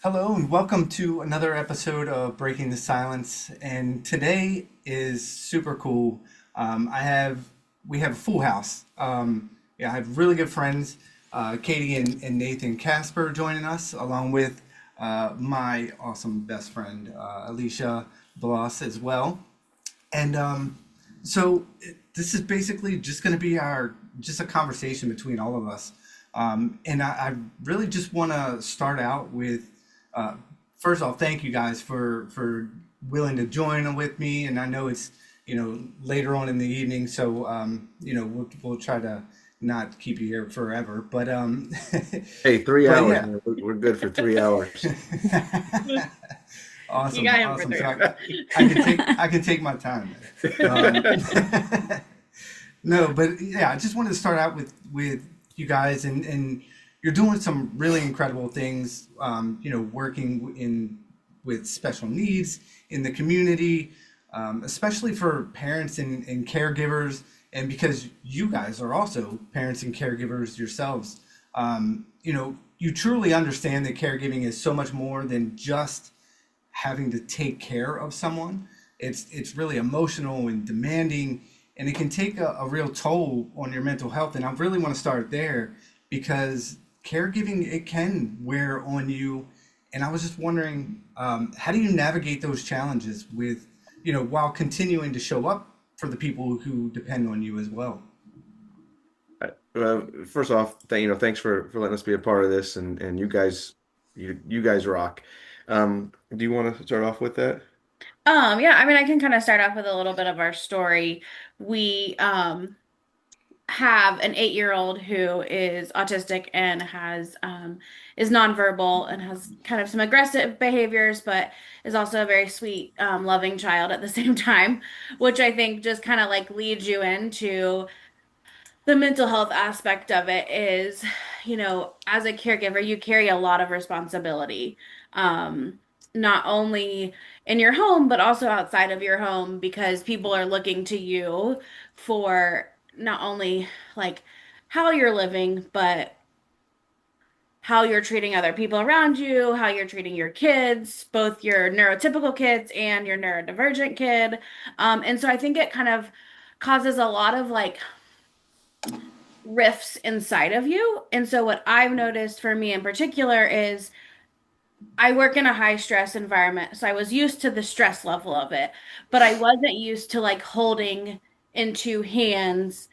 Hello and welcome to another episode of Breaking the Silence. And today is super cool. I have we have a full house. Yeah, I have really good friends, Katie and Nathan Kaspar joining us, along with my awesome best friend Alicia Bloss as well. And this is basically just going to be our just a conversation between all of us. I really just want to start out with uh, first off, thank you guys for willing to join with me. And I know it's later on in the evening, so we'll try to not keep you here forever. But Hey, three but hours, yeah, man. We're good for 3 hours. You got awesome, him for awesome. So 3 hours. I can take my time. Um, no, but yeah, I just wanted to start out with you guys, and you're doing some really incredible things. Working in with special needs in the community, especially for parents and caregivers, and because you guys are also parents and caregivers yourselves. You truly understand that caregiving is so much more than just having to take care of someone. It's really emotional and demanding, and it can take a real toll on your mental health. And I really want to start there because caregiving, it can wear on you. And I was just wondering, how do you navigate those challenges with, while continuing to show up for the people who depend on you as well? First off, thanks for letting us be a part of this, and you guys rock. Do you want to start off with that? Yeah, I mean, I can kind of start off with a little bit of our story. We have an 8-year-old who is autistic and has is nonverbal and has kind of some aggressive behaviors, but is also a very sweet, loving child at the same time, which I think just kind of like leads you into the mental health aspect of it is, as a caregiver, you carry a lot of responsibility, um, not only in your home, but also outside of your home, because people are looking to you for not only like how you're living, but how you're treating other people around you, how you're treating your kids, both your neurotypical kids and your neurodivergent kid. And so I think it kind of causes a lot of like rifts inside of you. And so what I've noticed for me in particular is I work in a high stress environment. So I was used to the stress level of it, but I wasn't used to like holding in two hands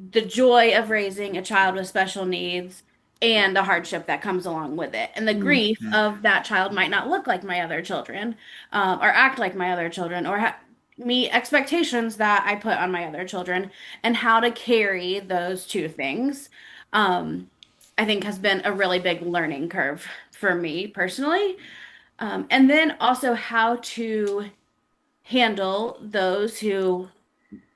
the joy of raising a child with special needs and the hardship that comes along with it. And the grief of that child might not look like my other children, or act like my other children, or meet expectations that I put on my other children, and how to carry those two things. Um, I think has been a really big learning curve for me personally. And then also how to handle those who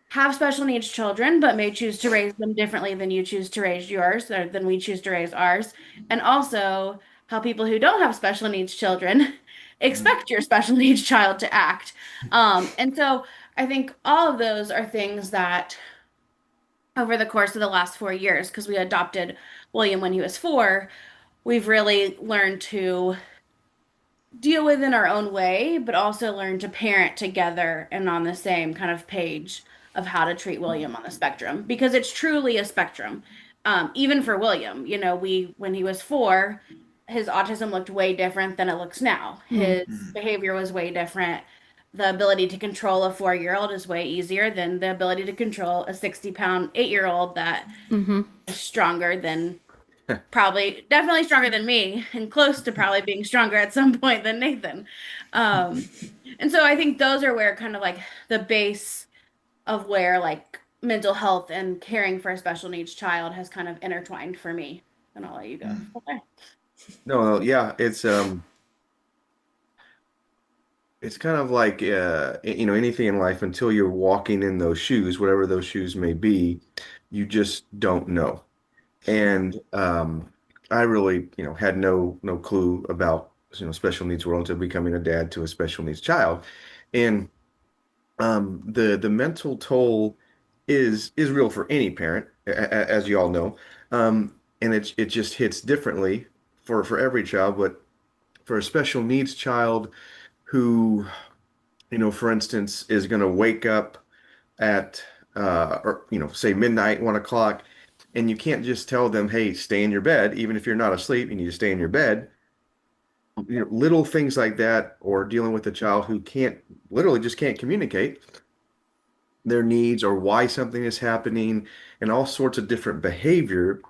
have special needs children, but may choose to raise them differently than you choose to raise yours or than we choose to raise ours. And also how people who don't have special needs children expect your special needs child to act. And so I think all of those are things that over the course of the last 4 years, because we adopted William when he was 4, we've really learned to deal with in our own way, but also learn to parent together and on the same kind of page of how to treat William on the spectrum because it's truly a spectrum. Even for William, we when he was 4, his autism looked way different than it looks now. His behavior was way different. The ability to control a 4-year-old is way easier than the ability to control a 60-pound 8-year-old that Hmm. is stronger than probably definitely stronger than me and close to probably being stronger at some point than Nathan. Um, and so I think those are where kind of like the base of where like mental health and caring for a special needs child has kind of intertwined for me. And I'll let you go. Okay. No, yeah, it's kind of like anything in life until you're walking in those shoes, whatever those shoes may be, you just don't know. And I really, had no clue about special needs world until becoming a dad to a special needs child. And the mental toll is real for any parent, as you all know. And it just hits differently for every child. But for a special needs child who, for instance, is going to wake up at, or, say midnight, 1 o'clock, and you can't just tell them, hey, stay in your bed. Even if you're not asleep, you need to stay in your bed. Little things like that, or dealing with a child who literally just can't communicate their needs or why something is happening, and all sorts of different behavior.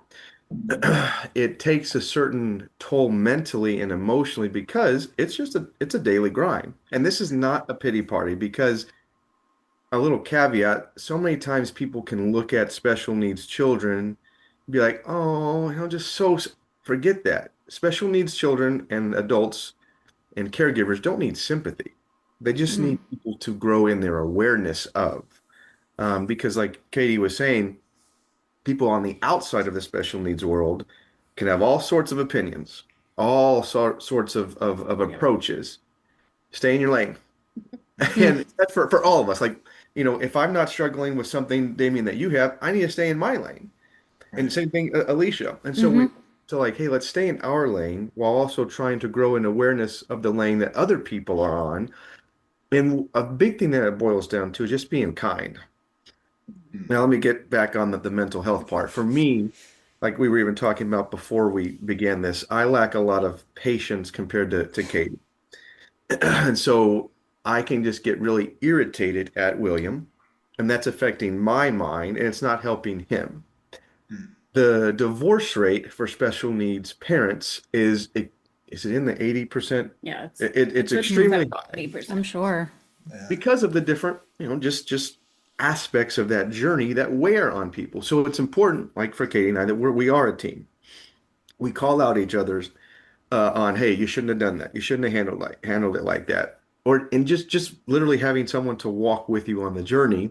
It takes a certain toll mentally and emotionally, because it's a daily grind. And this is not a pity party, because a little caveat, so many times people can look at special needs children and be like, oh, just forget that. Special needs children and adults and caregivers don't need sympathy. They just Mhm. need people to grow in their awareness of. Because, like Katie was saying, people on the outside of the special needs world can have all sorts of opinions, all sorts of Yeah. approaches. Stay in your lane. Mhm. And that's for all of us. Like, if I'm not struggling with something, Damien, that you have, I need to stay in my lane. And Right. same thing, Alicia. And so Mhm. like, hey, let's stay in our lane while also trying to grow an awareness of the lane that other people are on. And a big thing that it boils down to is just being kind. Mm. Now, let me get back on the mental health part. For me, like we were even talking about before we began this, I lack a lot of patience compared to Katie. And so I can just get really irritated at William, and that's affecting my mind, and it's not helping him. Mm. The divorce rate for special needs parents is it in the 80%? Yeah, It's it should move extremely up to high 80%. I'm sure. Yeah. because of the different, just aspects of that journey that wear on people. So it's important, like for Katie and I, that we are a team. We call out each other's on, hey, you shouldn't have done that. You shouldn't have handled it like that. And just literally having someone to walk with you on the journey.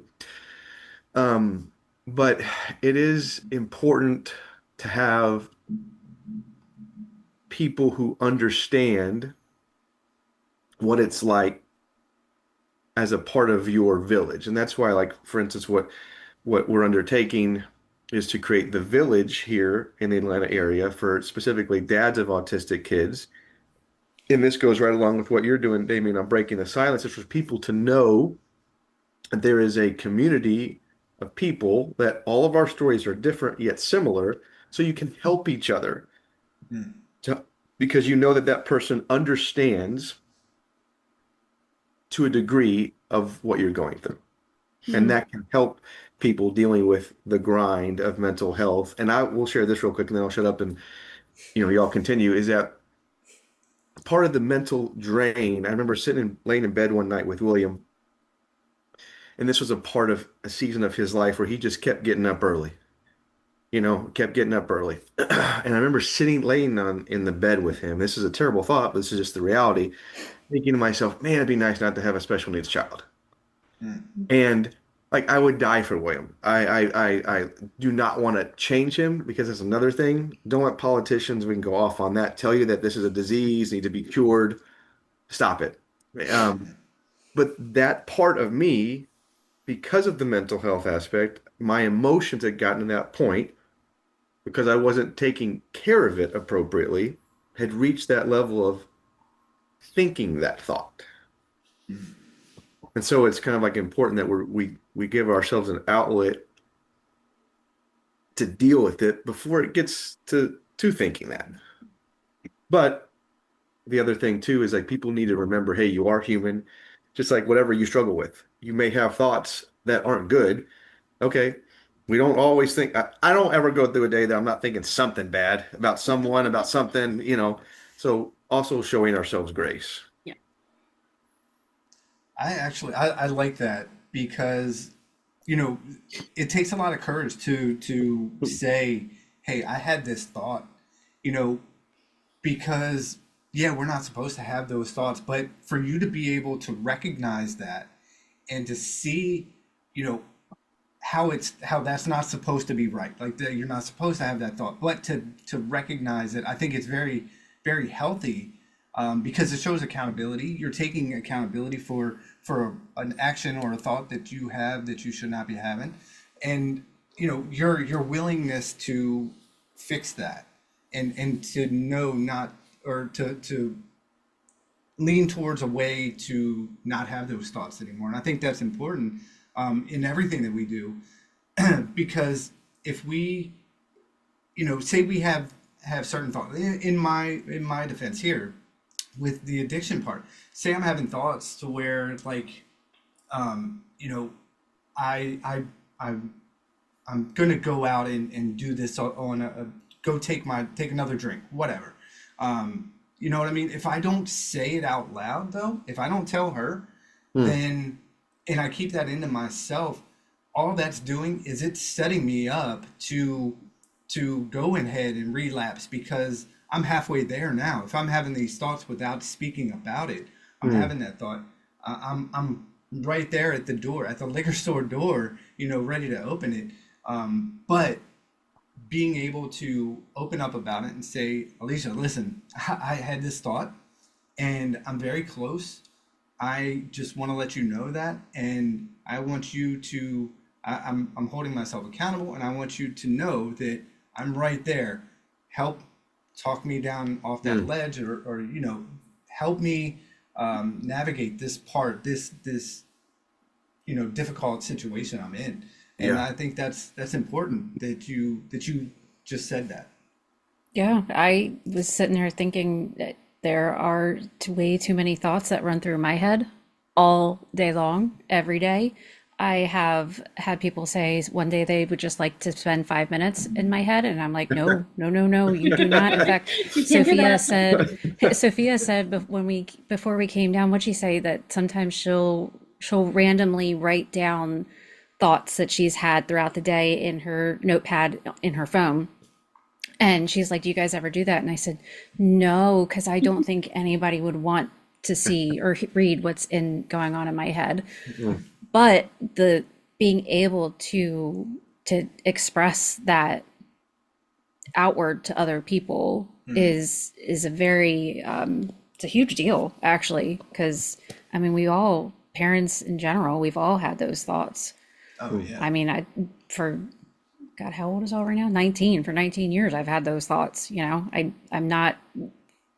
Um, but it is important to have people who understand what it's like as a part of your village. And that's why, like, for instance, what we're undertaking is to create the village here in the Atlanta area for specifically dads of autistic kids. And this goes right along with what you're doing, Damien, on breaking the silence. It's for people to know that there is a community of people, that all of our stories are different yet similar, so you can help each other Mm. to, because you know that that person understands to a degree of what you're going through. And Mhm. that can help people dealing with the grind of mental health. And I will share this real quick and then I'll shut up and y'all continue. Is that part of the mental drain? I remember laying in bed one night with William, and this was a part of a season of his life where he just kept getting up early. Kept getting up early. And I remember laying in the bed with him. This is a terrible thought, but this is just the reality. Thinking to myself, man, it'd be nice not to have a special needs child. Mm. And like, I would die for William. I do not want to change him, because it's another thing. Don't let politicians, we can go off on that, tell you that this is a disease, need to be cured. Stop it. Um, but that part of me, because of the mental health aspect, my emotions had gotten to that point, because I wasn't taking care of it appropriately, had reached that level of thinking that thought. Mm. And so it's kind of like important that we give ourselves an outlet to deal with it before it gets to thinking that. But the other thing too is, like, people need to remember, hey, you are human, just like whatever you struggle with. You may have thoughts that aren't good. Okay. We don't always think, I don't ever go through a day that I'm not thinking something bad about someone, about something. So also showing ourselves grace. Yeah. I like that, because you know it takes a lot of courage to say, hey, I had this thought, you know because yeah, we're not supposed to have those thoughts, but for you to be able to recognize that and to see, you know how that's not supposed to be right, like that you're not supposed to have that thought, but to recognize it, I think it's very, very healthy, because it shows accountability. You're taking accountability for an action or a thought that you have that you should not be having, and your willingness to fix that, and to know not, or to lean towards a way to not have those thoughts anymore. And I think that's important in everything that we do, because if we, say we have certain thoughts. In my defense here, with the addiction part, say I'm having thoughts to where like, you know, I I I'm gonna go out and do this on go take another drink, whatever. You know what I mean? If I don't say it out loud though, if I don't tell her, Hmm. then and I keep that into myself, all that's doing is it's setting me up to go ahead and relapse because I'm halfway there now. If I'm having these thoughts without speaking about it, I'm Hmm. having that thought. I'm right there at the door, at the liquor store door, ready to open it. But being able to open up about it and say, Alicia, listen, I had this thought and I'm very close. I just want to let you know that, and I want you to. I'm holding myself accountable, and I want you to know that I'm right there. Help talk me down off that Hmm. ledge, or help me navigate this part, this difficult situation I'm in. And Yeah. I think that's important that you just said that. Yeah, I was sitting there thinking that there are way too many thoughts that run through my head all day long, every day. I have had people say one day they would just like to spend 5 minutes in my head, and I'm like, no, no, no, no, you do not. In fact, You can't do that. Sophia said before we came down, what'd she say? That sometimes she'll randomly write down thoughts that she's had throughout the day in her notepad in her phone, and she's like, "Do you guys ever do that?" And I said, "No, because I don't think anybody would want to see or read what's in going on in my head." Hmm. But the being able to express that outward to other people is a very it's a huge deal actually, because I mean we all, parents in general, we've all had those thoughts. Oh yeah. I mean, for God, how old is all right now? 19. For 19 years, I've had those thoughts. I'm not,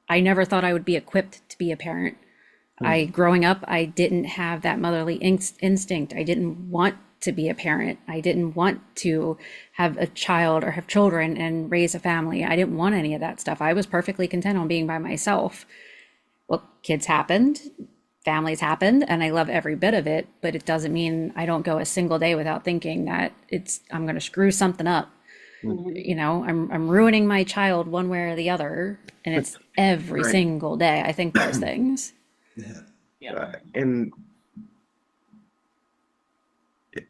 I never thought I would be equipped to be a parent. Growing up, I didn't have that motherly instinct. I didn't want to be a parent. I didn't want to have a child or have children and raise a family. I didn't want any of that stuff. I was perfectly content on being by myself. Well, kids happened, families happened, and I love every bit of it, but it doesn't mean I don't go a single day without thinking that I'm going to screw something up. I'm ruining my child one way or the other, and it's every Right. single day I think those things. Yeah. Yeah. And it,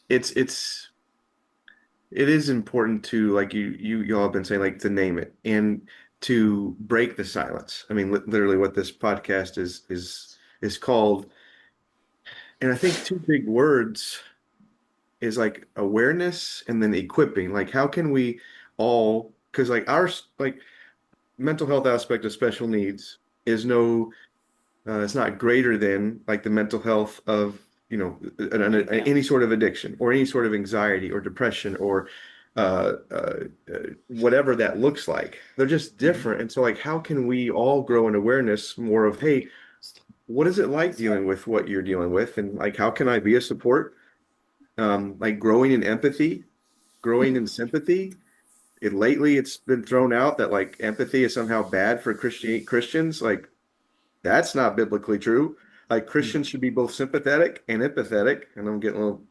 it's it is important to, like y'all have been saying, like to name it and to break the silence. I mean, literally what this podcast is called. And I think two big words is like awareness and then equipping. Like how can we all, because like our like mental health aspect of special needs is no it's not greater than like the mental health of any sort of addiction or any sort of anxiety or depression or whatever that looks like. They're just different. And so like how can we all grow in awareness more of, hey, what is it like dealing with what you're dealing with, and like how can I be a support, like growing in empathy, growing in sympathy. Lately it's been thrown out that like empathy is somehow bad for Christians. Like that's not biblically true. Like Christians should be both sympathetic and empathetic. And I'm getting a little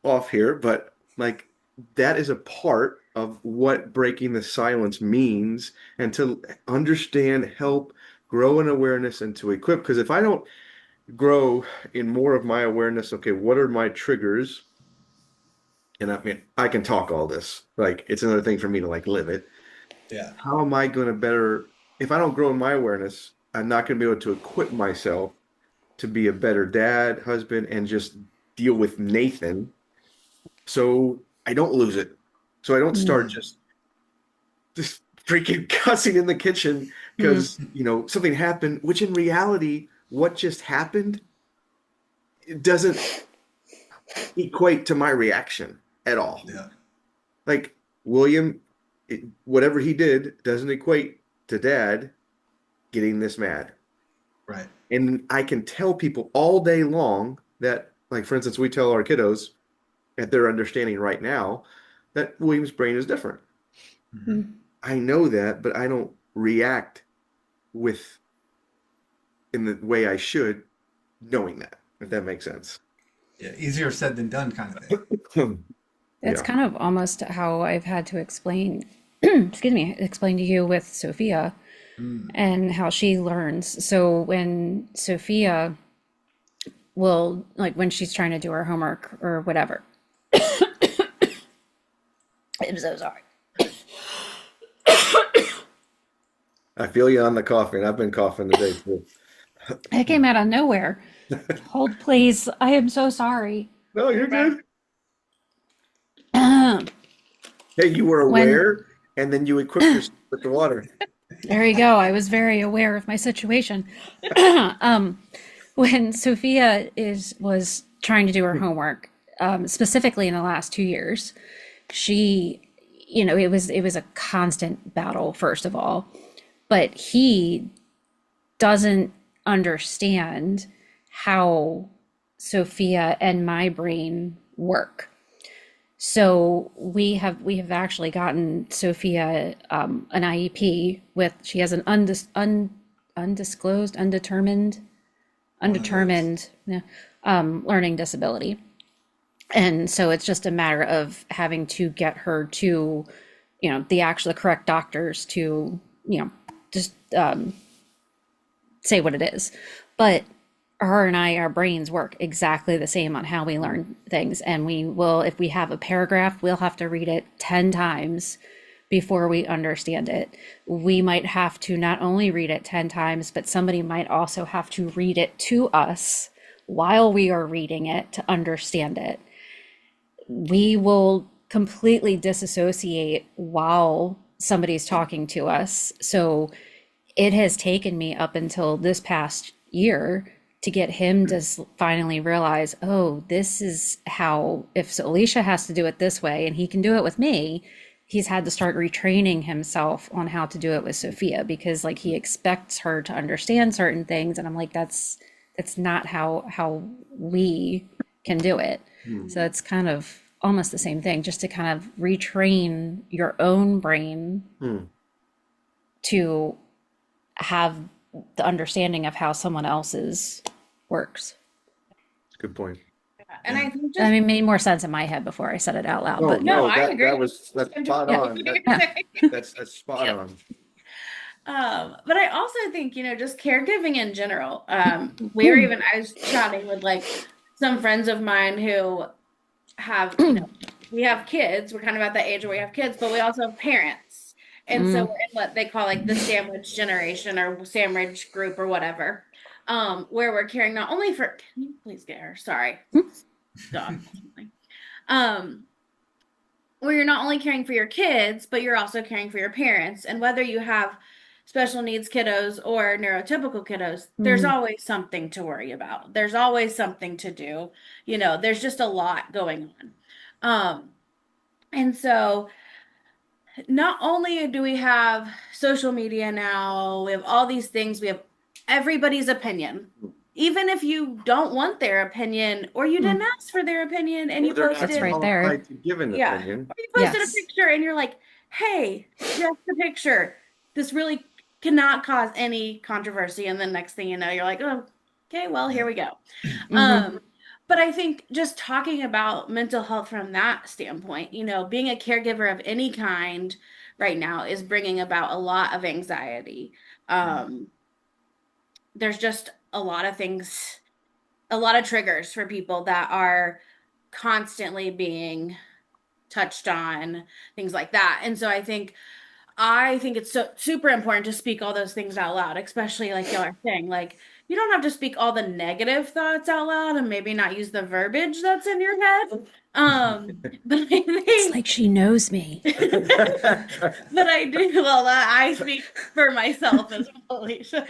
off here, but like that is a part of what breaking the silence means, and to understand, help grow in awareness and to equip. Because if I don't grow in more of my awareness, okay, what are my triggers? And I mean, I can talk all this. Like it's another thing for me to like live it. Yeah. How am I going to better, if I don't grow in my awareness, I'm not going to be able to equip myself to be a better dad, husband, and just deal with Nathan so I don't lose it. So I don't start just freaking cussing in the kitchen Mm. because, something happened, which in reality, what just happened, it doesn't equate to my reaction at all. Yeah. Like William, whatever he did doesn't equate to dad. getting this mad. Right. And I can tell people all day long that, like, for instance, we tell our kiddos that they're understanding right now that William's brain is different. Mhm. I know that, but I don't react with in the way I should, knowing that, if that makes sense. Yeah, easier said than done kind of thing. It's Yeah. kind of almost how I've had to explain, excuse me, explain to you with Sophia Mm. and how she learns. So when Sophia will, like when she's trying to do her homework or whatever, I'm so sorry. I feel you on the coughing. I've been coughing today too. It came out of nowhere. Hold, please. I am so sorry. No, you're good. Hey, you were When- aware, and then you equipped yourself with the water. There you go. I was very aware of my situation. When Sophia was trying to do her homework, specifically in the last 2 years, she, it was a constant battle, first of all, but he doesn't understand how Sophia and my brain work. So we have actually gotten Sophia an IEP with, she has an undisclosed, undetermined yeah, learning disability. And so it's just a matter of having to get her to, the correct doctors to, just say what it is. But her and our brains work exactly the same on how we learn things. And we will, if we have a paragraph, we'll have to read it 10 times before we understand it. We might have to not only read it 10 times, but somebody might also have to read it to us while we are reading it to understand it. We will completely disassociate while somebody's talking to us. So it has taken me up until this past year to get him to finally realize, oh, this is how, if Alicia has to do it this way and he can do it with me, he's had to start retraining himself on how to do it with Sophia, because like he expects her to understand certain things. And I'm like, that's not how we can do it. So it's kind of almost the same thing, just to kind of retrain your own brain to have the understanding of how someone else's works. Good point. And I think I mean, it made more sense in my head before I said it out loud. Oh, But No, I agree. That's spot on. That's spot on. But I also think, just caregiving in general. I was chatting with like some friends of mine who have, we have kids. We're kind of at that age where we have kids, but we also have parents. And so we're in what they call like the sandwich generation or sandwich group or whatever, where we're caring not only for, can you please get her? Sorry. Dog. Where you're not only caring for your kids, but you're also caring for your parents. And whether you have special needs kiddos or neurotypical kiddos, there's always something to worry about. There's always something to do. There's just a lot going on. And so not only do we have social media now, we have all these things, we have everybody's opinion. Even if you don't want their opinion or you didn't ask for their opinion and you posted That's right there. To give an Yeah. opinion. Or you posted Yes. a picture and you're like, hey, just the picture. This really cannot cause any controversy. And then next thing you know, you're like, oh, okay, well, here we go. But I think just talking about mental health from that standpoint, being a caregiver of any kind right now is bringing about a lot of anxiety. There's just a lot of things, a lot of triggers for people that are constantly being touched on, things like that. And so I think it's so super important to speak all those things out loud, especially like y'all are saying, like, you don't have to speak all the negative thoughts out loud and maybe not use the verbiage that's in your head. But I think It's like she knows me. but I do, well, I speak for myself as well, Alicia.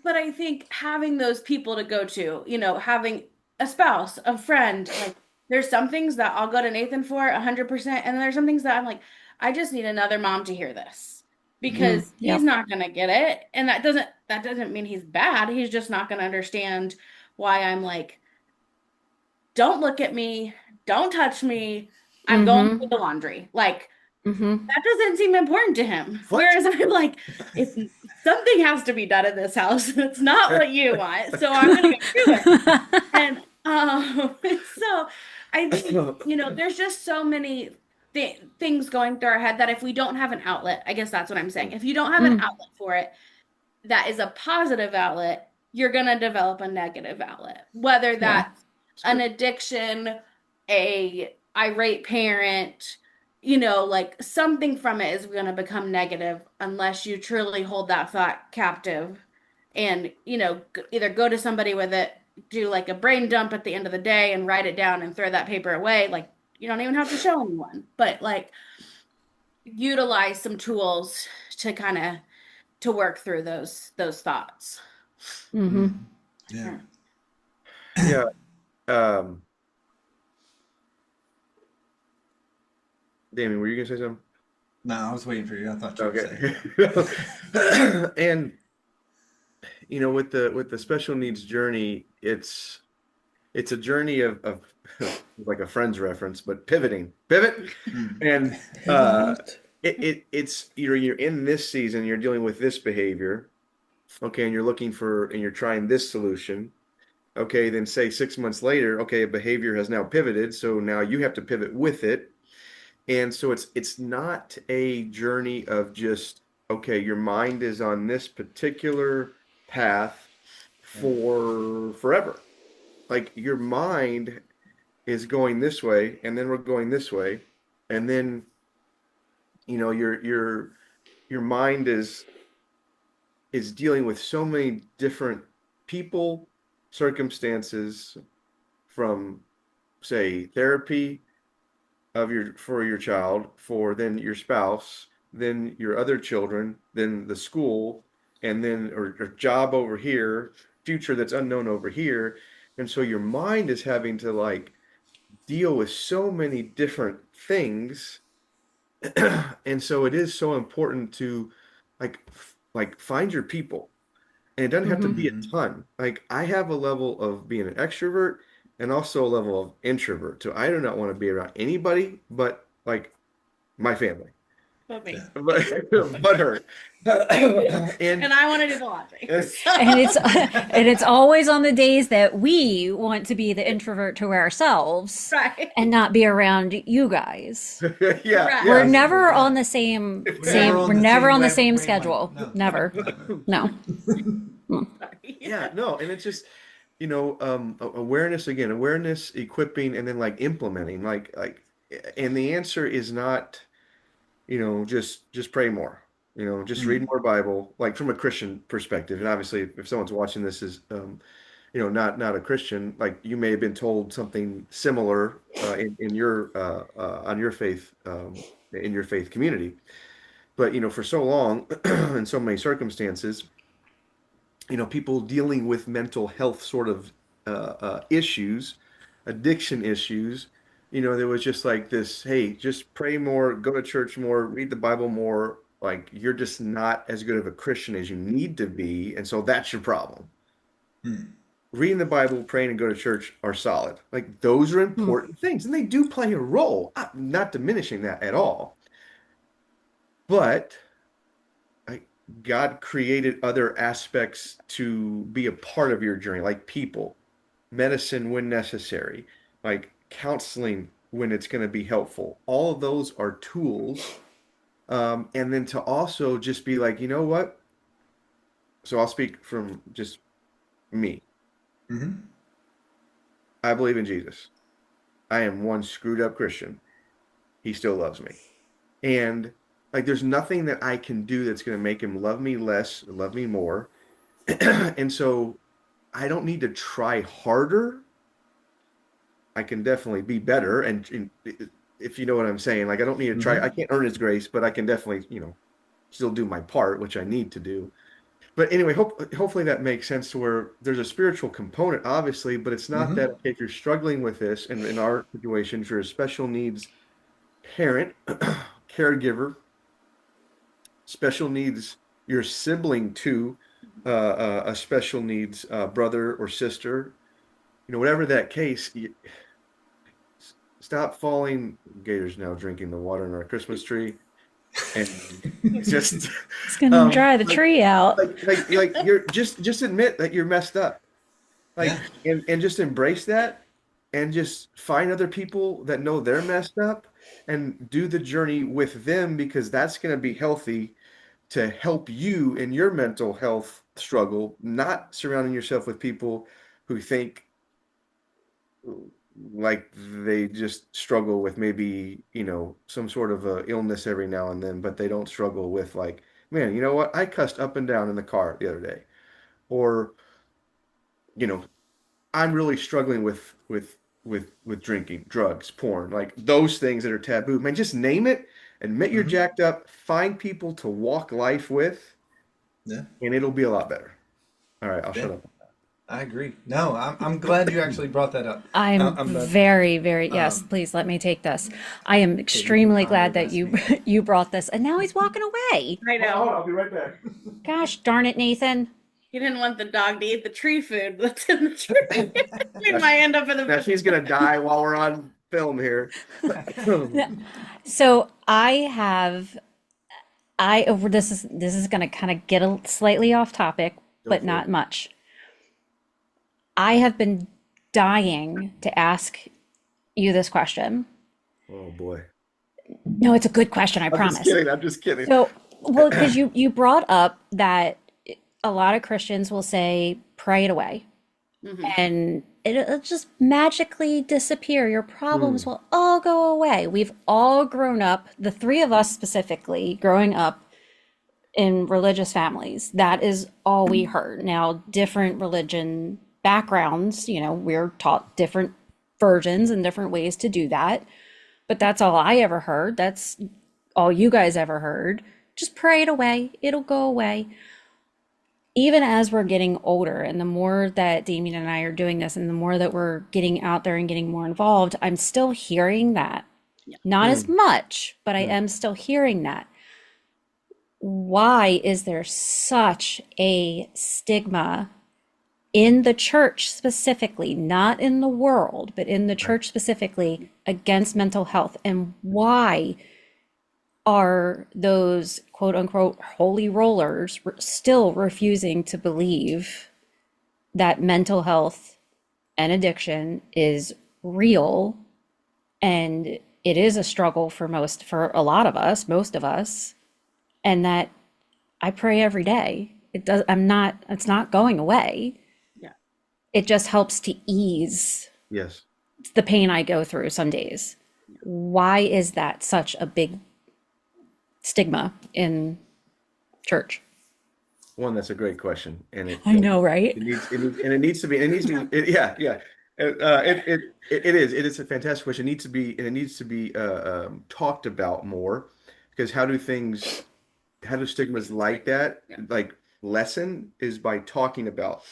But I think having those people to go to, having a spouse, a friend, like there's some things that I'll go to Nathan for 100%. And there's some things that I'm like, I just need another mom to hear this. because Yep. he's not going to get it. And that doesn't mean he's bad. He's just not going to understand why I'm like, don't look at me, don't touch me. I'm going to do the laundry. Like Mm-hmm. that doesn't seem important to him. What? Whereas I'm like, if something has to be done in this house, it's not what you want, so I'm gonna go do it. And so I think, there's just so many things going through our head that if we don't have an outlet, I guess that's what I'm saying. If you don't have an Mm. outlet for it, that is a positive outlet, you're gonna develop a negative outlet, whether Yeah. that's an addiction, a irate parent, like something from it is going to become negative unless you truly hold that thought captive and, either go to somebody with it, do like a brain dump at the end of the day and write it down and throw that paper away. Like you don't even have to show anyone, but like utilize some tools to kind of to work through those thoughts. Mm-hmm. Yeah. Yeah. Damien, were you gonna say something? No, I was waiting for you. I thought you were saying. Okay. And with the special needs journey, it's a journey of like a Friends reference, but pivot, and it's you're in this season, you're dealing with this behavior, okay, and you're trying this solution, okay, then say 6 months later, okay, a behavior has now pivoted, so now you have to pivot with it. And so it's not a journey of just, okay, your mind is on this particular path for forever. Like your mind is going this way, and then we're going this way, and then your mind is dealing with so many different people, circumstances, from say therapy for your child, for then your spouse, then your other children, then the school, and then or job over here, future that's unknown over here. And so your mind is having to like deal with so many different things. And so it is so important to like find your people. And it doesn't have to Mm-hmm. be a ton. Like I have a level of being an extrovert and also a level of introvert. So I do not want to be around anybody but like my family. But me. But her. And And I want to do the laundry. And it's always on the days that we want to be the introvert to ourselves Right. and not be around you guys. yeah, Right. We're yeah. never on the same we're never on the same schedule. Never. No. Yeah, no, and it's just awareness again, awareness, equipping, and then like implementing, and the answer is not just pray more, just read more Bible, like from a Christian perspective. And obviously if someone's watching this is not a Christian, like you may have been told something similar in your on your faith, in your faith community, but for so long in so many circumstances, people dealing with mental health sort of issues, addiction issues, there was just like this, hey, just pray more, go to church more, read the Bible more. Like you're just not as good of a Christian as you need to be. And so that's your problem. Reading the Bible, praying, and go to church are solid. Like those are important things. And they do play a role. I'm not diminishing that at all. But God created other aspects to be a part of your journey, like people, medicine when necessary, like counseling when it's going to be helpful. All of those are tools. And then to also just be like, you know what? So I'll speak from just me. I believe in Jesus. I am one screwed up Christian. He still loves me. And like, there's nothing that I can do that's going to make him love me less or love me more. And so I don't need to try harder. I can definitely be better. And if you know what I'm saying, like, I don't need to try. I can't earn his grace, but I can definitely, still do my part, which I need to do. But anyway, hopefully that makes sense to where there's a spiritual component, obviously, but it's not that if you're struggling with this, and in our situation, if you're a special needs parent, caregiver, special needs your sibling to a special needs brother or sister, whatever that case, stop falling. Gator's now drinking the water in our Christmas tree, and just It's gonna dry the like tree out. you're just admit that you're messed up, Yeah. and just embrace that, and just find other people that know they're messed up and do the journey with them, because that's going to be healthy to help you in your mental health struggle, not surrounding yourself with people who think like they just struggle with maybe, some sort of a illness every now and then, but they don't struggle with like, man, you know what? I cussed up and down in the car the other day. Or, you know, I'm really struggling with drinking, drugs, porn, like those things that are taboo. Man, just name it, admit you're Mhm. jacked up, find people to walk life with, Yeah. and it'll be a lot better. All right, I'll Yeah. shut up. I agree. No, I'm glad you actually brought that up. I'm I'm not. very, very, yes, Um, please let me take this. I am you can extremely glad ponder that this you week. you brought this, and now he's walking away. I know. I'll be right back. Gosh darn it, Nathan. He didn't want the dog to eat the tree food that's in the tree. We might end up in Now the. she's gonna die while we're on film here. So this is going to kind of get slightly off topic, Go but for not it. much. I have been dying to ask you this question. Oh boy. No, it's a good question, I I'm just promise. kidding. I'm just kidding. So, well, because you brought up that a lot of Christians will say, pray it away, Mhm. and it'll just magically disappear. Your problems Hmm. will all go away. We've all grown up, the three of us specifically, growing up in religious families. That is all we heard. Now, different religion backgrounds, we're taught different versions and different ways to do that. But that's all I ever heard. That's all you guys ever heard. Just pray it away, it'll go away. Even as we're getting older, and the more that Damien and I are doing this, and the more that we're getting out there and getting more involved, I'm still hearing that. Yeah. Not as Hmm. much, but I Hmm. am still hearing that. Why is there such a stigma in the church specifically, not in the world, but in the Right. church specifically, against mental health? And why are those quote unquote holy rollers still refusing to believe that mental health and addiction is real, and it is a struggle for a lot of us, most of us, and that I pray every day. It's not going away. Yeah. It just helps to ease Yes. the pain I go through some days. Why is that such a big stigma in church? One, that's a great question, and I know, right? it needs to be, yeah, yeah. It is a fantastic question. It needs to be talked about more, because how do stigmas like that Yeah. like lessen is by talking about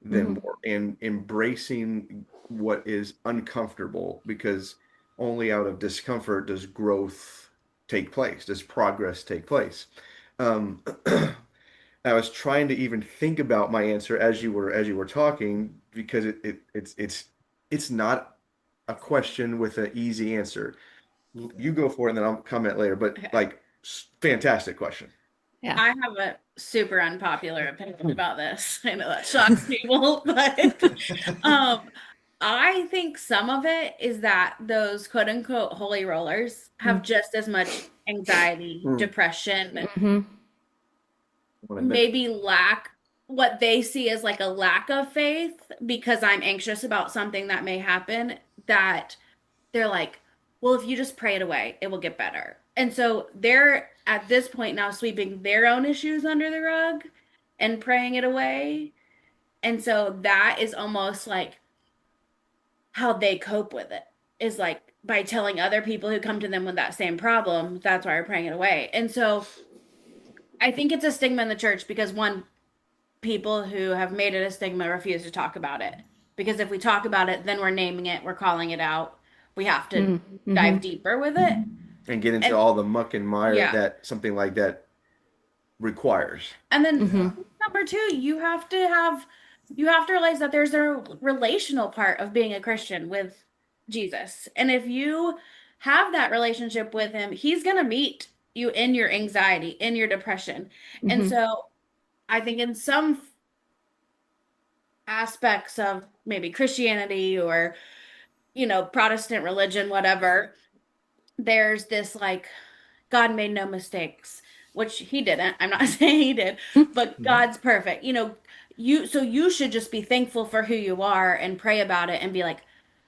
them Mhm. more and embracing what is uncomfortable, because only out of discomfort does growth take place, does progress take place. Um, I was trying to even think about my answer as you were talking, because it's not a question with an easy answer. You go for it, and then I'll comment later. But Okay. like, fantastic question. Yeah. I have a super unpopular opinion about this. I know that shocks people, but I think some of it is that those quote unquote holy rollers have just as much anxiety, Mm. depression, Mhm. When I mentioned- maybe lack what they see as like a lack of faith because I'm anxious about something that may happen, that they're like, well, if you just pray it away, it will get better. And so they're at this point now sweeping their own issues under the rug and praying it away. And so that is almost like how they cope with it, is like by telling other people who come to them with that same problem, that's why we're praying it away. And so I think it's a stigma in the church because one, people who have made it a stigma refuse to talk about it. Because if we talk about it, then we're naming it, we're calling it out. We have to Mhm. dive deeper with it. and get into And all the muck and mire yeah, that something like that requires. And then Mm-hmm. number two, you have to realize that there's a relational part of being a Christian with Jesus. And if you have that relationship with him, he's going to meet you in your anxiety, in your depression. And Mm-hmm. so I think in some aspects of maybe Christianity or, Protestant religion, whatever, there's this like, God made no mistakes, which he didn't. I'm not saying he did, but God's perfect. You should just be thankful for who you are and pray about it and be like,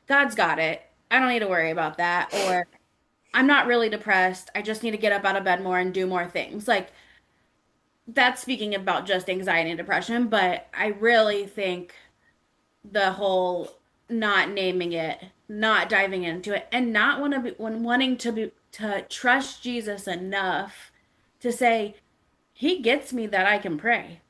God's got it. I don't need to worry about that. Or I'm not really depressed. I just need to get up out of bed more and do more things. Like that's speaking about just anxiety and depression, but I really think the whole not naming it, not diving into it, and not want to be when wanting to trust Jesus enough to say he gets me that I can pray.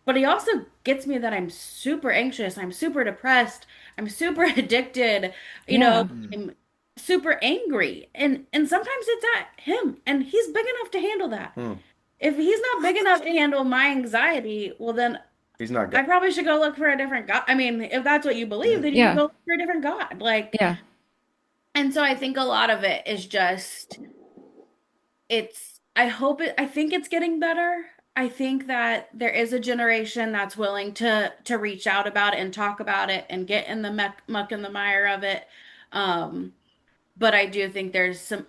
But he also gets me that I'm super anxious, I'm super depressed, I'm super addicted, Yeah. I'm super angry. And sometimes it's at him and he's big enough to handle that. If he's not big enough to handle my anxiety, well then He's not I God. probably should go look for a different God. I mean, if that's what you believe, then you Yeah. can go look for a different God. Like, Yeah. and so I think a lot of it is just, I think it's getting better. I think that there is a generation that's willing to reach out about it and talk about it and get in the muck and the mire of it. But I do think there's some,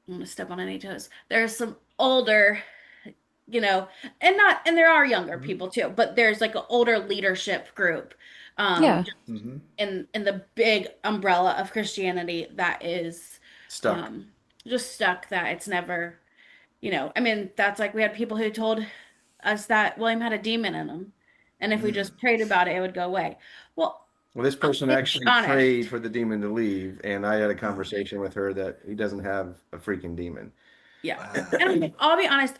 I'm gonna step on any toes. There's some older, and there are younger people too, but there's like an older leadership group, Yeah. in the big umbrella of Christianity that is, Stuck. just stuck that it's never, I mean, that's like we had people who told us that William had a demon in him, and if we just prayed about it, it would go away. Well, Well, this person let's be actually honest. prayed for the demon to leave, and I had a conversation with her that he doesn't have a freaking demon. Yeah. And I'll be honest,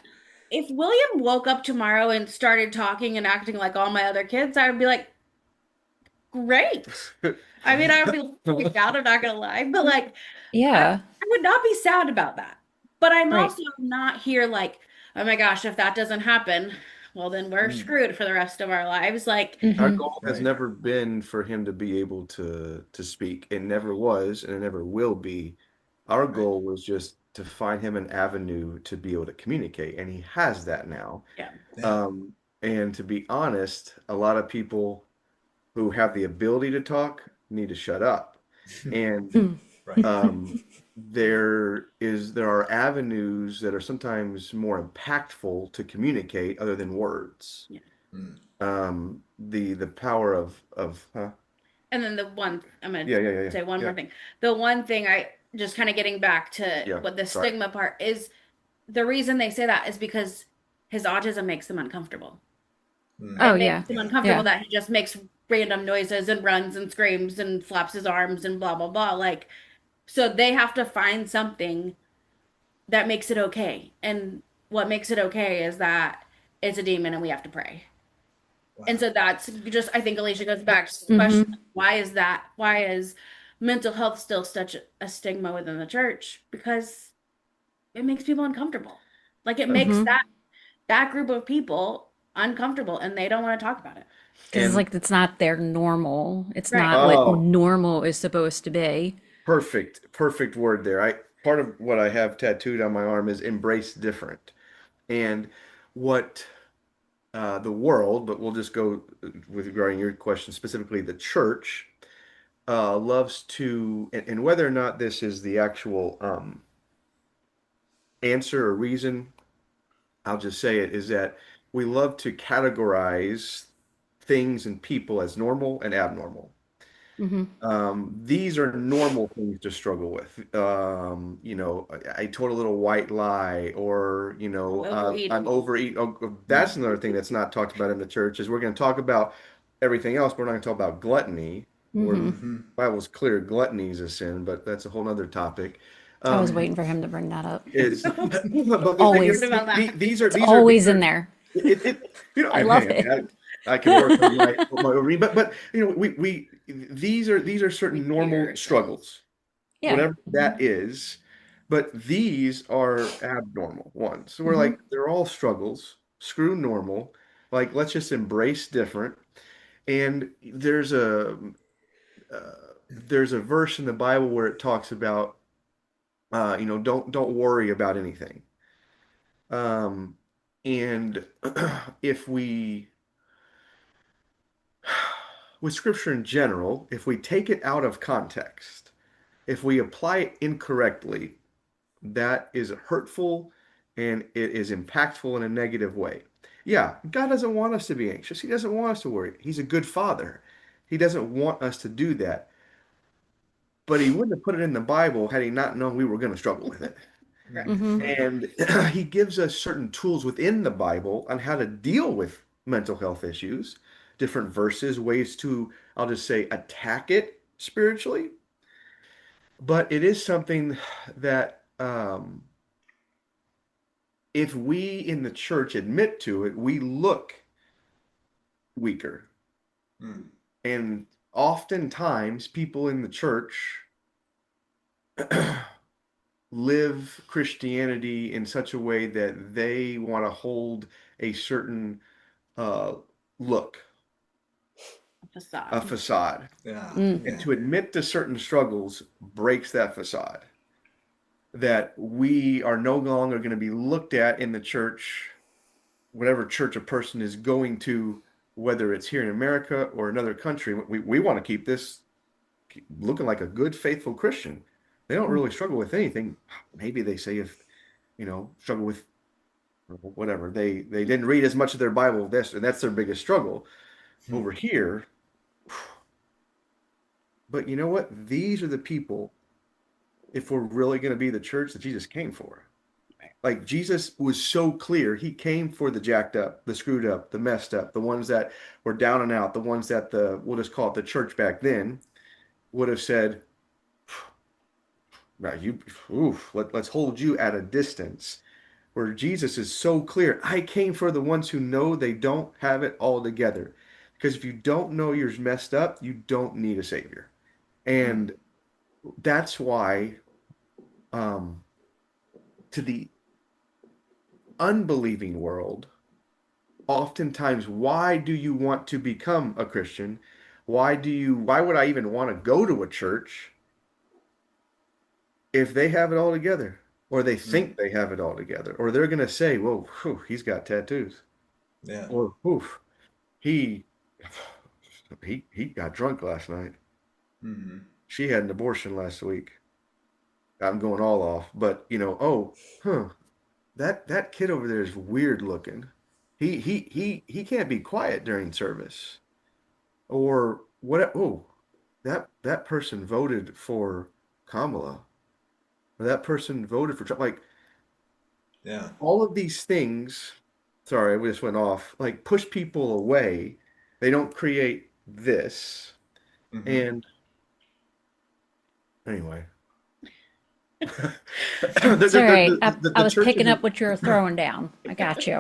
if William woke up tomorrow and started talking and acting like all my other kids, I would be like, great. I mean, I would be freaked out, I'm not gonna lie, but like, Yeah. I would not be sad about that. But I'm Right. also not here like, oh my gosh, if that doesn't happen, well, then we're screwed for the rest of our lives. Like, Our Mm-hmm. goal has Right. never been for him to be able to speak. It never was, and it never will be. Our goal was just to find him an avenue to be able to communicate, and he has that now. yeah. And to be honest, a lot of people who have the ability to talk need to shut up. And Right. there are avenues that are sometimes more impactful to communicate other than words. Yeah. The power of huh? And then I'm gonna Yeah. say one Yeah. more thing. The one thing I just kind of getting back to Yeah, what the sorry. stigma part is, the reason they say that is because his autism makes them uncomfortable. Oh, It yeah. makes him uncomfortable Yeah. that he just makes random noises and runs and screams and flaps his arms and blah blah blah. Like, so they have to find something that makes it okay. And what makes it okay is that it's a demon and we have to pray. And so that's just, I think Alicia goes back to the question, why is that? Why is mental health still such a stigma within the church? Because it makes people uncomfortable. Like it makes that group of people uncomfortable and they don't want to talk about it. Because it's And like it's not their normal. It's Right. not what Oh, normal is supposed to be. perfect word there. Part of what I have tattooed on my arm is embrace different. And what the world, but we'll just go with regarding your question specifically, the church loves to, and whether or not this is the actual answer or reason, I'll just say it, is that we love to categorize things and people as normal and abnormal. These are normal things to struggle with. I told a little white lie, or Overeating. I'm overeating. Oh, that's another thing that's not talked about in the church. Is we're going to talk about everything else. We're not going to talk about gluttony. Where the Bible's clear, gluttony is a sin, but that's a whole other topic. I was waiting for him to bring that up. Always. These are Always in there. I love hey, it. I can work on my reading, but these are certain normal struggles, Yeah. whatever that is. But these are abnormal ones. So we're like, they're all struggles. Screw normal. Like, let's just embrace different. And uh, there's a verse in the Bible where it talks about, don't worry about anything. Um, and if we, with scripture in general, if we take it out of context, if we apply it incorrectly, that is hurtful and it is impactful in a negative way. Yeah, God doesn't want us to be anxious. He doesn't want us to worry. He's a good father. He doesn't want us to do that. But he wouldn't have put it in the Bible had he not known we were going to struggle with it. Correct. And he gives us certain tools within the Bible on how to deal with mental health issues, different verses, ways to, I'll just say, attack it spiritually. But it is something that if we in the church admit to it, we look weaker. And oftentimes people in the church live Christianity in such a way that they want to hold a certain look, a facade. Yeah. And to admit to certain struggles breaks that facade. That we are no longer going to be looked at in the church, whatever church a person is going to, whether it's here in America or another country. We want to keep this looking like a good, faithful Christian. They don't really struggle with anything. Maybe they say if, struggle with whatever. They didn't read as much of their Bible, and that's their biggest struggle over here. But you know what? These are the people, if we're really going to be the church that Jesus came for. Like Jesus was so clear. He came for the jacked up, the screwed up, the messed up, the ones that were down and out, the ones that we'll just call it the church back then, would have said, now let's hold you at a distance. Where Jesus is so clear. I came for the ones who know they don't have it all together. Because if you don't know you're messed up, you don't need a savior. And that's why to the unbelieving world, oftentimes, why do you want to become a Christian? Why would I even want to go to a church if they have it all together, or they think they have it all together, or they're going to say, whoa, he's got tattoos. Yeah. Or, he got drunk last night. She had an abortion last week. I'm going all off, but that kid over there is weird looking. He can't be quiet during service. Or what? Oh, that person voted for Kamala. Or that person voted for Trump. Like, all of these things. Sorry, we just went off. Like, push people away. They don't create this. And anyway. Sorry, I was picking up what you were throwing down. I got you.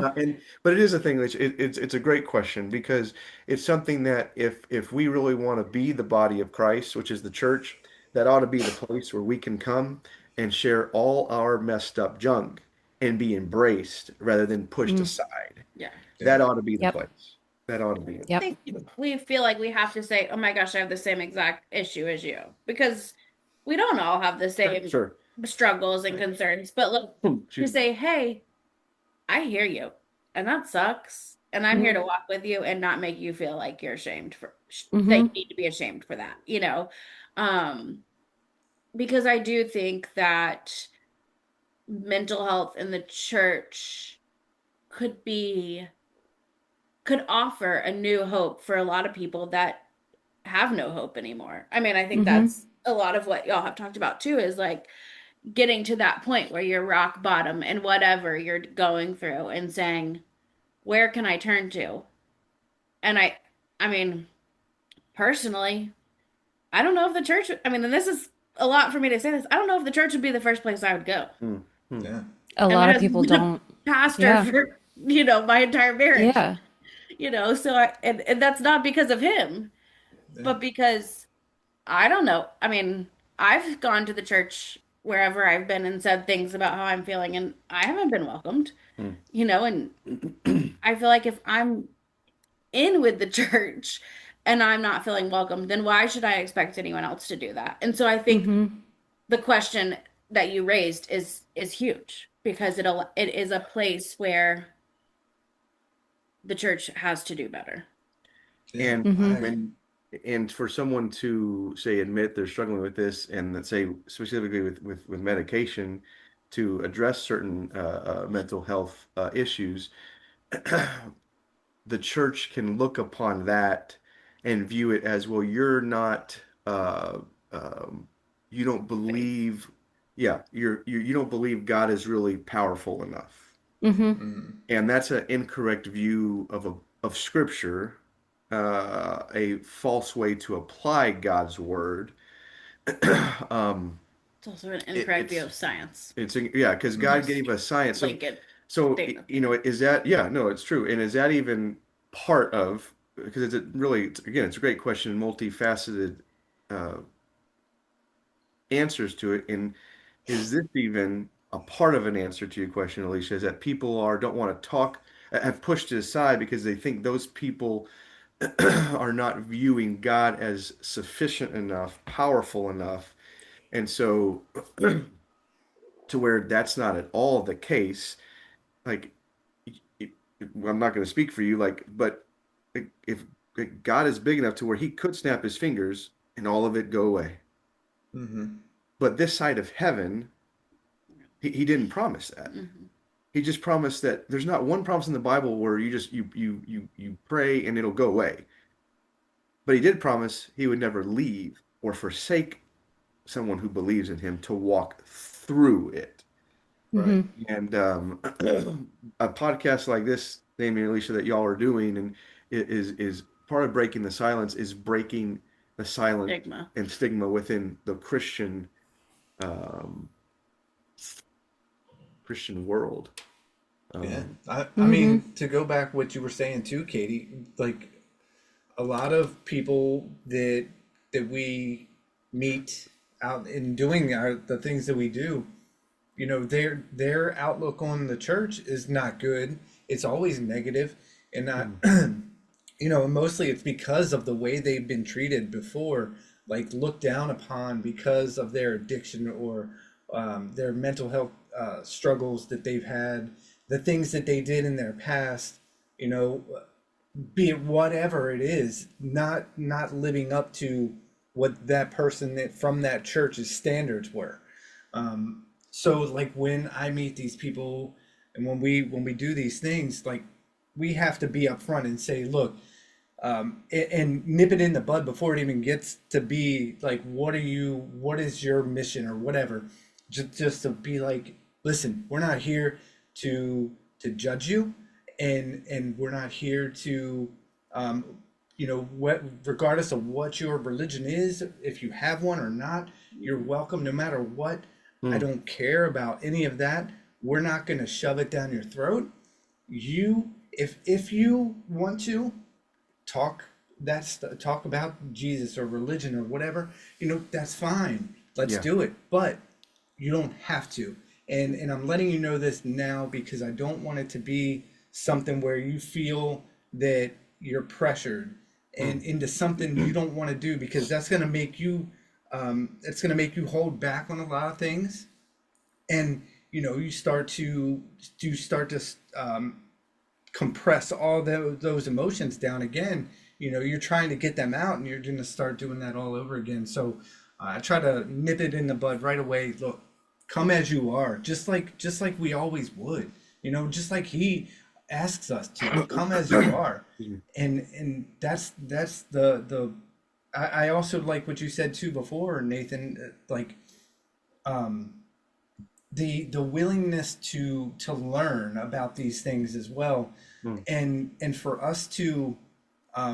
But it is a thing. It's a great question, because it's something that if we really want to be the body of Christ, which is the church, that ought to be the place where we can come and share all our messed up junk and be embraced rather than pushed aside. Yeah. That ought to be the place. That ought to be it. I think we feel like we have to say, oh my gosh, I have the same exact issue as you, because we don't all have the same struggles and concerns. But look, to say, hey, I hear you, and that sucks, and I'm here to walk with you and not make you feel like you're ashamed for that you need to be ashamed for that, because I do think that mental health in the church could offer a new hope for a lot of people that have no hope anymore. I mean, I think that's a lot of what y'all have talked about too, is like getting to that point where you're rock bottom and whatever you're going through and saying, where can I turn to? And I mean, personally, I don't know if the church, and this is a lot for me to say this, I don't know if the church would be the first place I would go. Yeah. A lot of people don't. Pastor for, my entire marriage. Yeah. So and that's not because of him, but because I don't know. I mean, I've gone to the church wherever I've been and said things about how I'm feeling, and I haven't been welcomed, Mm. and I feel like if I'm in with the church and I'm not feeling welcome, then why should I expect anyone else to do that? And so I think Mm-hmm. the question that you raised is huge because it is a place where the church has to do better. Yeah, And Mm-hmm. and for someone to say admit they're struggling with this, and that say specifically with medication to address certain mental health issues, the church can look upon that and view it as, well, you're not um, you don't Faith. believe, yeah, you don't believe God is really powerful enough. Mm-hmm. mm, And that's an incorrect view of scripture, a false way to apply God's word. um, It's also an incorrect view it's of science. yeah, because God Just gave us science. blanket So statement. is that, yeah, no, it's true. And is that even part of, because again, it's a great question, multifaceted uh, answers to it. And is this even a part of an answer to your question, Alicia? Is that people don't want to talk, have pushed it aside because they think those people are not viewing God as sufficient enough, powerful enough. And so to where that's not at all the case, like, I'm not going to speak for you, like, but if God is big enough to where he could snap his fingers and all of it go away. mm-hmm. But this side of heaven, he didn't promise that. Mhm. He just promised that there's not one promise in the Bible where you just you pray and it'll go away. But he did promise he would never leave or forsake someone who believes in him to walk through it. Right. Mm-hmm. And a podcast like this, Amy and Alicia, that y'all are doing, and is part of breaking the silence, is breaking the silence Stigma. and stigma within the um, Christian world. Yeah. Um, I Mm-hmm. mean, to go back what you were saying too, Katie, like a lot of people that we meet out in doing the things that we do, their outlook on the church is not good. It's always negative, and not mm, and mostly it's because of the way they've been treated before, like looked down upon because of their addiction or their mental health struggles that they've had, the things that they did in their past, you know, be it whatever it is, not living up to what that person that from that church's standards were. So like when I meet these people and when we do these things, like we have to be upfront and say, look, and nip it in the bud before it even gets to be like, what is your mission or whatever. Just to be like, listen, we're not here to judge you, and we're not here to, um, what, regardless of what your religion is, if you have one or not, you're welcome no matter what. I mm, don't care about any of that. We're not going to shove it down your throat. If you want to talk talk about Jesus or religion or whatever, that's fine. Let's yeah. do it. But you don't have to. And I'm letting you know this now because I don't want it to be something where you feel that you're pressured and Mm, into something you don't want to do, because that's going to make you it's going to make you hold back on a lot of things. And you start to compress all those emotions down again. You're trying to get them out and you're going to start doing that all over again. So I try to nip it in the bud right away. Look, come as you are, just like we always would, just like he asks us to come as you are. excuse me. And that's the I also like what you said too before, Nathan, like um the willingness to learn about these things as well. Mm, And for us to,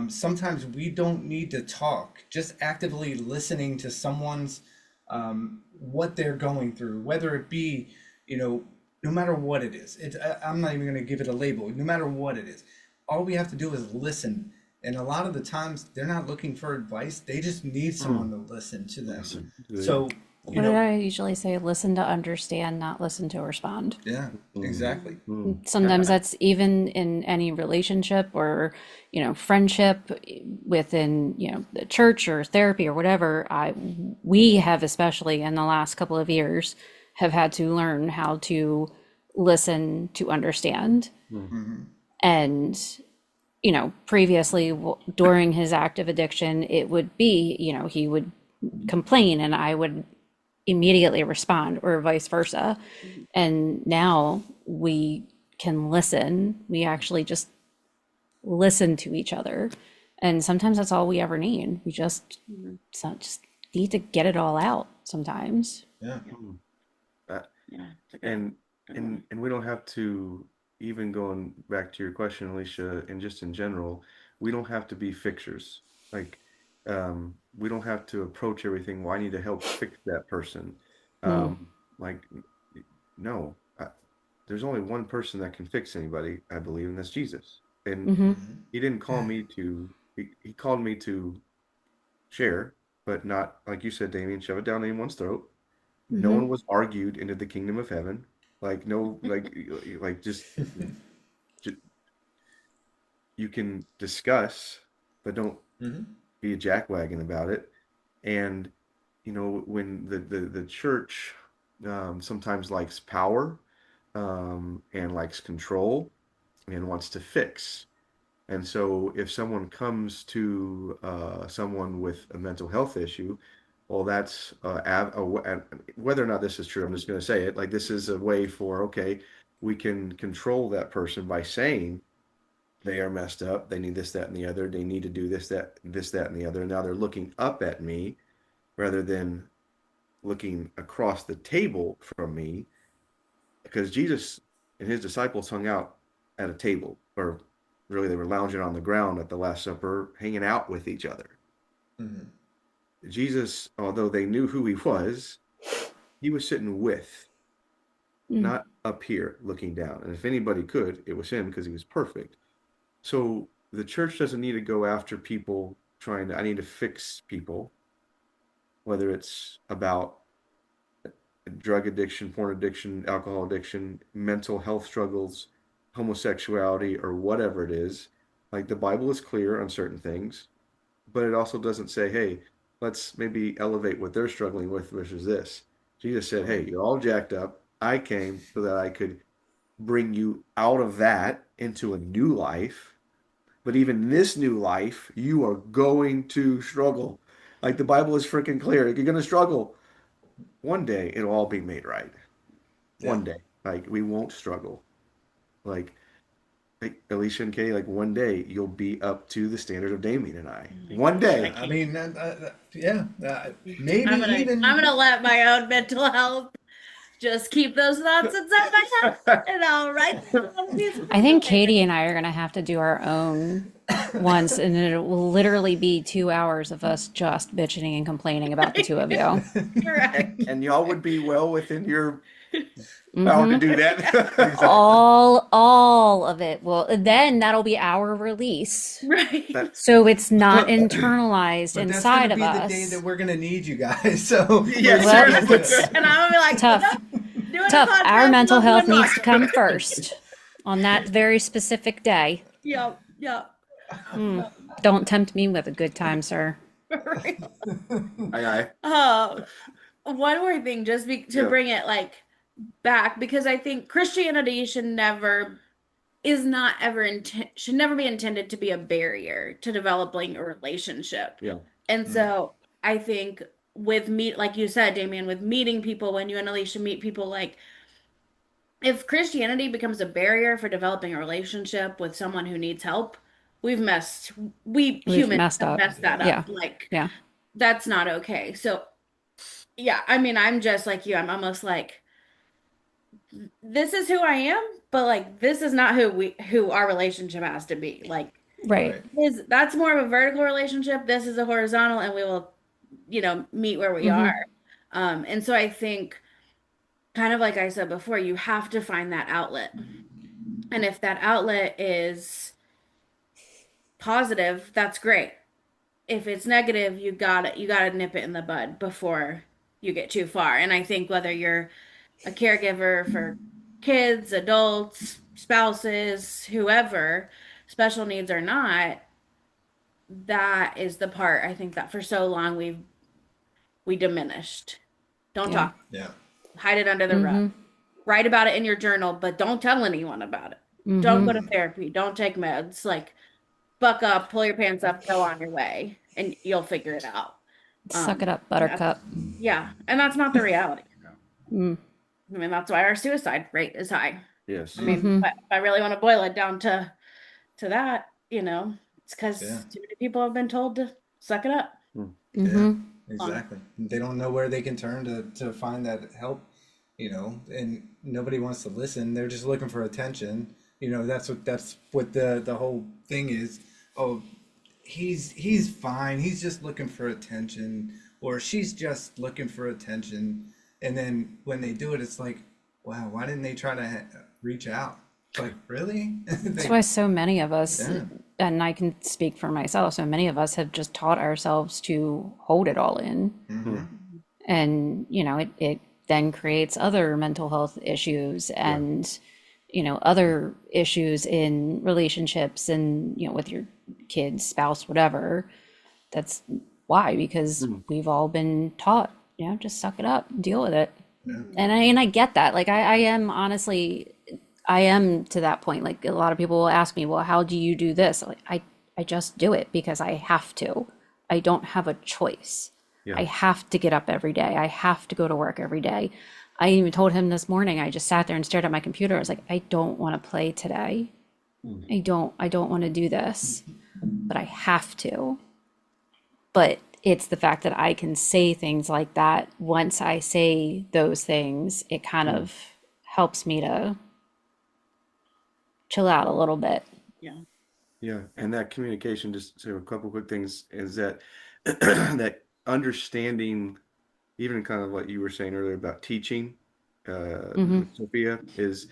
sometimes we don't need to talk, just actively listening to someone's, what they're going through, whether it be, no matter what it is. I'm not even going to give it a label. No matter what it is, all we have to do is listen. And a lot of the times they're not looking for advice, they just need someone mm. to listen to them. Listen. So You What did know, I usually say? Listen to understand, not listen to respond. yeah, exactly. Sometimes that's even in any relationship or, friendship within, the church or therapy or whatever. We have, especially in the last couple of years, have had to learn how to listen to understand. And, previously during his active addiction, it would be, he would complain and I would immediately respond or vice versa. And now we can listen. We actually just listen to each other. And sometimes that's all we ever need. Just need to get it all out sometimes. Yeah. Uh, Yeah. and and we don't have to, even going back to your question, Alicia, and just in general, we don't have to be fixers. Like, we don't have to approach everything. Well, I need to help fix that person. Like, no, there's only one person that can fix anybody, I believe, and that's Jesus. And he didn't call me to. He called me to share, but not like you said, Damien, shove it down anyone's throat. No one was argued into the kingdom of heaven. Like no, like just you can discuss, but don't be a jackwagon about it. And when the church sometimes likes power and likes control and wants to fix. And so if someone comes to someone with a mental health issue, well, that's whether or not this is true, I'm just going to say it. Like this is a way for, okay, we can control that person by saying they are messed up. They need this, that, and the other. They need to do this, that, and the other. Now they're looking up at me rather than looking across the table from me, because Jesus and his disciples hung out at a table, or really they were lounging on the ground at the Last Supper, hanging out with each other. Jesus, although they knew who he was sitting with, not up here looking down. And if anybody could, it was him because he was perfect. So the church doesn't need to go after people I need to fix people, whether it's about drug addiction, porn addiction, alcohol addiction, mental health struggles, homosexuality, or whatever it is. Like the Bible is clear on certain things, but it also doesn't say, hey, let's maybe elevate what they're struggling with versus this. Jesus said, hey, you're all jacked up. I came so that I could bring you out of that into a new life. But even this new life, you are going to struggle. Like the Bible is freaking clear. You're going to struggle. One day it'll all be made right. One day. Like we won't struggle. Like Alicia and Katie, like one day you'll be up to the standard of Damien and I. One day. I mean, yeah, maybe I'm gonna let my own mental health just keep those thoughts inside my head, and I'll write them on a piece of I think paper. Katie and I are going to have to do our own once, and it will literally be 2 hours of us just bitching and complaining about the two of you. Correct. And y'all would be well within your power to do that. All of it. Well, then that'll be our release. Right. So it's not internalized but that's inside gonna of be us. the day that we're gonna need you guys. So Yes, Well, seriously. it's And I'm gonna be like, tough. doing a Tough. podcast Our mental once health a month. needs to come first on that very specific day. Yep. Yep. Don't tempt me with a good time, sir. Right. Aye, aye. One more thing, just to Yeah. bring it like back, because I think Christianity should never be intended to be a barrier to developing a relationship. Yeah. And so I think like you said, Damien, with meeting people, when you and Alicia meet people, like if Christianity becomes a barrier for developing a relationship with someone who needs help, we We've humans messed have up. messed that Yeah. up. Like Yeah. that's not okay. So yeah, I mean, I'm just like you. I'm almost like, this is who I am, but like this is not who our relationship has to be. Like Right. that's more of a vertical relationship. This is a horizontal, and we will, meet where we are. And so I think, kind of like I said before, you have to find that outlet. And if that outlet is positive, that's great. If it's negative, you gotta nip it in the bud before you get too far. And I think whether you're a caregiver for kids, adults, spouses, whoever, special needs or not, that is the part I think that for so long we diminished. Don't Yeah. talk. Yeah. Hide it under the rug. Write about it in your journal, but don't tell anyone about it. Don't go to therapy. Don't take meds. Like, buck up, pull your pants up, go on your way, and you'll figure it out. Suck it up, That's- buttercup. Yeah, and that's not the reality. I mean, that's why our suicide rate is high. Yes. I mean, if I really want to boil it down to that, it's because Yeah. too many people have been told to suck it up. Yeah, exactly. They don't know where they can turn to find that help, and nobody wants to listen. They're just looking for attention. That's what the whole thing is. Oh, he's fine. He's just looking for attention, or she's just looking for attention. And then when they do it, it's like, wow, why didn't they try to reach out? Like, really? That's why so many of us, Yeah. and I can speak for myself, so many of us have just taught ourselves to hold it all in. And, it then creates other mental health issues and, other issues in relationships and, with your kids, spouse, whatever. That's why, because we've all been taught, just suck it up, deal with it. And I get that. Like, I am honestly, I am to that point. Like, a lot of people will ask me, well, how do you do this? Like, I just do it because I have to. I don't have a choice. I have to get up every day. I have to go to work every day. I even told him this morning, I just sat there and stared at my computer. I was like, I don't want to play today. I don't want to do this, but I have to. But it's the fact that I can say things like that. Once I say those things, it kind of helps me to chill out a little bit. Yeah. Yeah, and that communication, just so a couple quick things, is that that understanding, even kind of what you were saying earlier about teaching, with Sophia, is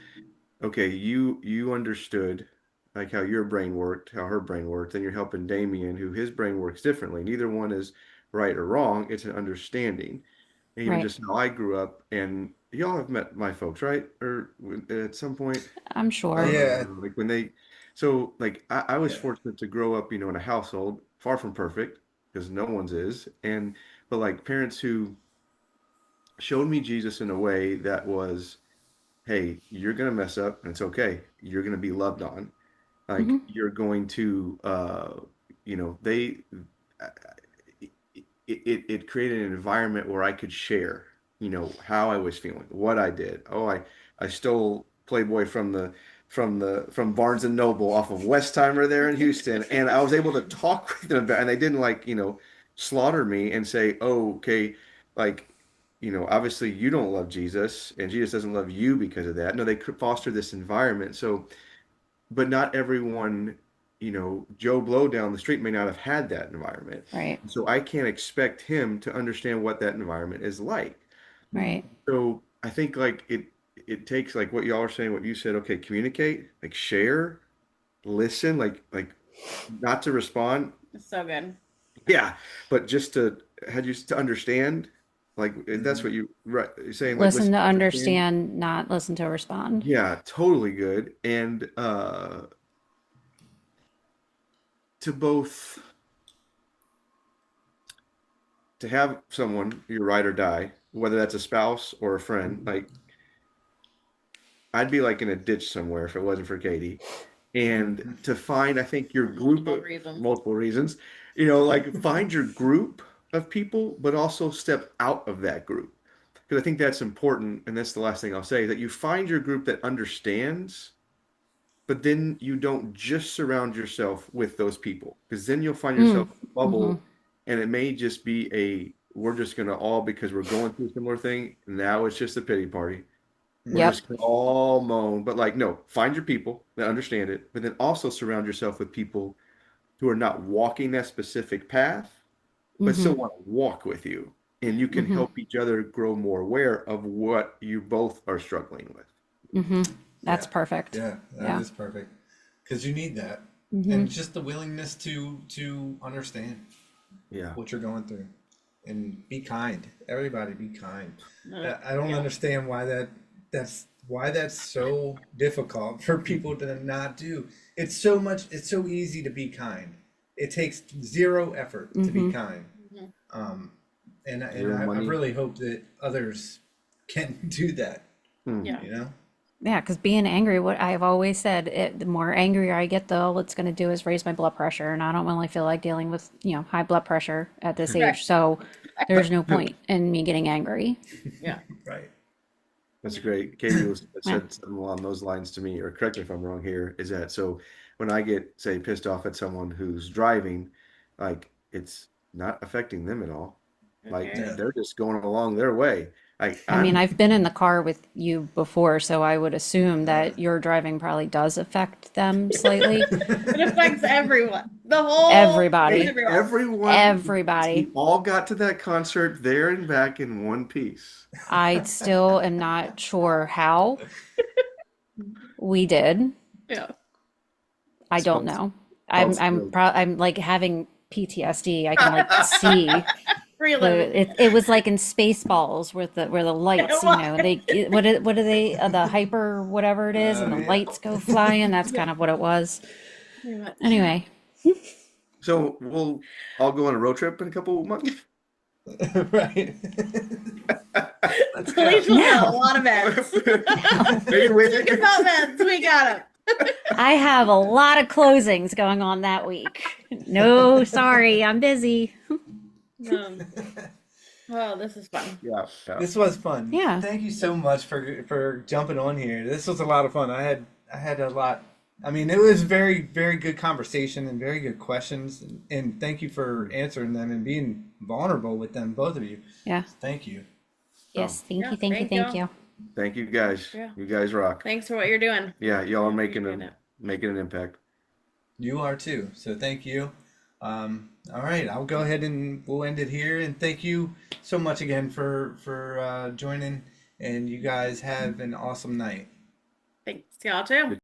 okay. You understood like how your brain worked, how her brain worked, and you're helping Damien, who his brain works differently. Neither one is right or wrong. It's an understanding. And even Right. just how I grew up, and y'all have met my folks, right? Or at some point. I'm sure. Yeah. Like when they, so like I was Yeah. fortunate to grow up, in a household far from perfect because no one's is, but like parents who showed me Jesus in a way that was, hey, you're gonna mess up and it's okay. You're gonna be loved on. Like you're going to, they, uh, it created an environment where I could share, how I was feeling, what I did. Oh, I stole Playboy from Barnes and Noble off of Westheimer there in Houston, and I was able to talk with them about, and they didn't like, slaughter me and say, oh, okay, like, obviously you don't love Jesus, and Jesus doesn't love you because of that. No, they could foster this environment. So, but not everyone, Joe Blow down the street may not have had that environment. Right. So I can't expect him to understand what that environment is like. Right. So I think like it takes like what y'all are saying, what you said, okay, communicate, like share, listen, like not to respond. It's so good. Yeah, but just to had you to understand, like that's what you're saying, like Listen to understand. understand, not listen to respond. Yeah, totally good. And to both to have someone your ride or die, whether that's a spouse or a friend, like I'd be like in a ditch somewhere if it wasn't for Katie. And to find, I think your group Multiple of reasons. multiple reasons, like find your group of people, but also step out of that group. Because I think that's important, and that's the last thing I'll say, that you find your group that understands, but then you don't just surround yourself with those people, because then you'll find yourself in a bubble, and it may just be we're just gonna all, because we're going through a similar thing, now it's just a pity party. We're Yep. just gonna all moan, but like, no, find your people that understand it, but then also surround yourself with people who are not walking that specific path, but still want to walk with you. And you can help each other grow more aware of what you both are struggling with. That's Yeah. perfect. Yeah, that is perfect. Because you need that. And just the willingness to understand Yeah. what you're going through. and be kind. Everybody be kind. No, I don't yeah. understand why that's so difficult for people to not do. It's so easy to be kind. It takes zero effort to be kind. Mhm. And Zero I money. really hope that others can do that, Yeah. you know? Yeah, because being angry, what I've always said, the more angrier I get, though, all it's going to do is raise my blood pressure, and I don't really feel like dealing with, high blood pressure at this Right. age. So there's no point in me getting angry. Yeah. Right. That's great. Katie Yeah. said something along those lines to me, or correct me if I'm wrong here, is that so when I get, say, pissed off at someone who's driving, like it's not affecting them at all. Like Okay. they're just going along their way. Like I mean, I'm I've been in the car with you before, so I would assume that your driving probably does affect them slightly. It affects everyone. The whole Everybody. everyone, Everybody. we all got to that concert there and back in one piece. I still am not sure how we did. Yeah. I don't Spelled- know. spelled I'm like having PTSD. I can like see Really. it was like in Spaceballs with where the lights, they what are they the hyper whatever it is, and the yeah. lights go flying. That's kind of what it was. Anyway, So we'll all go on a road trip in a couple of months. Right. Let's go. Police will have a lot of meds. Think about meds. We got them. I have a lot of closings going on that week. No, sorry, I'm busy. Oh, this is fun. Yeah. This was fun. Yeah. Thank you so much for jumping on here. This was a lot of fun. I had a lot. I mean, it was very, very good conversation and very good questions. And thank you for answering them and being vulnerable with them, both of you. Yeah. Thank you. Yes. Thank Yeah, you. Thank you. thank Thank you. Thank you guys. Yeah. You guys rock. Thanks for what you're doing. Yeah, y'all are Appreciate making it. an impact. You are too. So thank you. All right, I'll go ahead and we'll end it here. And thank you so much again for joining. And you guys have an awesome night. Thanks. Y'all too.